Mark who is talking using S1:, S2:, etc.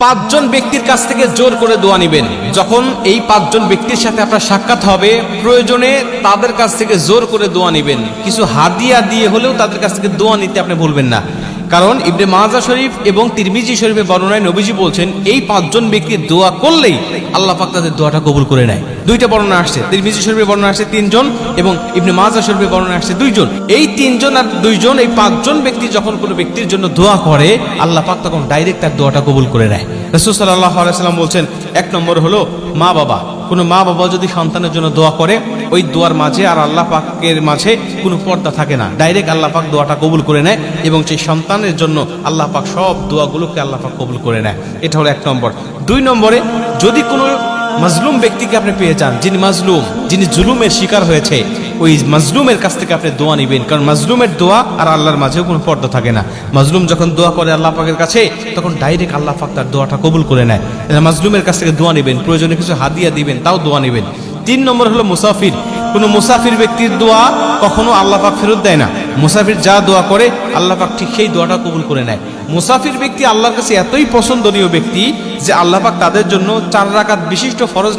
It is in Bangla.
S1: পাঁচজন ব্যক্তির কাছ থেকে জোর করে দোয়া নিবেন। যখন এই পাঁচজন ব্যক্তির সাথে আপনার সাক্ষাৎ হবে, প্রয়োজনে তাদের কাছ থেকে জোর করে দোয়া নিবেন। কিছু হাদিয়া দিয়ে হলেও তাদের কাছ থেকে দোয়া নিতে আপনি ভুলবেন না। কারণ ইবনে মাজাহ শরীফ এবং তিরমিজি শরীফের বর্ণনায় নবীজি বলছেন, এই পাঁচজন ব্যক্তির দোয়া করলেই আল্লাহ পাক তাদের দোয়াটা কবুল করে নেয়। দুইটা বর্ণনা আসছে, তিরমিজি শরীফের বর্ণনা আসছে 3 জন এবং ইবনে মাজাহ শরীফের বর্ণনা আসছে 2 জন। এই 3 জন আর 2 জন, এই 5 জন ব্যক্তি যখন কোনো ব্যক্তির জন্য দোয়া করে, আল্লাহ পাক তখন ডাইরেক্ট তার দোয়াটা কবুল করে নেয়। রাসূল সাল্লাল্লাহু আলাইহি ওয়াসাল্লাম বলছেন, 1 নম্বর হলো মা বাবা। কোনো মা বাবা যদি সন্তানের জন্য দোয়া করে, ওই দোয়ার মাঝে আর আল্লাহ পাকের মাঝে কোনো পর্দা থাকে না, ডাইরেক্ট আল্লাহ পাক দোয়াটা কবুল করে নেয় এবং সেই সন্তানের জন্য আল্লাহ পাক সব দোয়াগুলোকে আল্লাহ পাক কবুল করে নেয়। এটা হলো 1 নম্বর। 2 নম্বরে, যদি কোনো মাজলুম ব্যক্তিকে আপনি পেয়ে যান, যিনি মাজলুম, যিনি জুলুমের শিকার হয়েছে, ওই মাজলুমের কাছ থেকে আপনি দোয়া নেবেন। কারণ মাজলুমের দোয়া আর আল্লাহর মাঝেও কোনো পর্দা থাকে না। মাজলুম যখন দোয়া করে আল্লাহ পাকের কাছে, তখন ডাইরেক্ট আল্লাহ পাক তার দোয়াটা কবুল করে নেয়। মাজলুমের কাছ থেকে দোয়া নেবেন, প্রয়োজনে কিছু হাদিয়া দিবেন, তাও দোয়া নেবেন। 3 নম্বর হলো মুসাফির। কোনো মুসাফির ব্যক্তির দোয়া কখনো আল্লাহ পাক ফেরত দেয় না। মুসাফির যা দোয়া করে আল্লাহ পাক ঠিক সেই দোয়াটা কবুল করে নেয়। মুসাফির ব্যক্তি আল্লাহর কাছে এতই পছন্দনীয় ব্যক্তি যে আল্লাহ পাক তাদের জন্য 4 রাকাত বিশিষ্ট ফরজ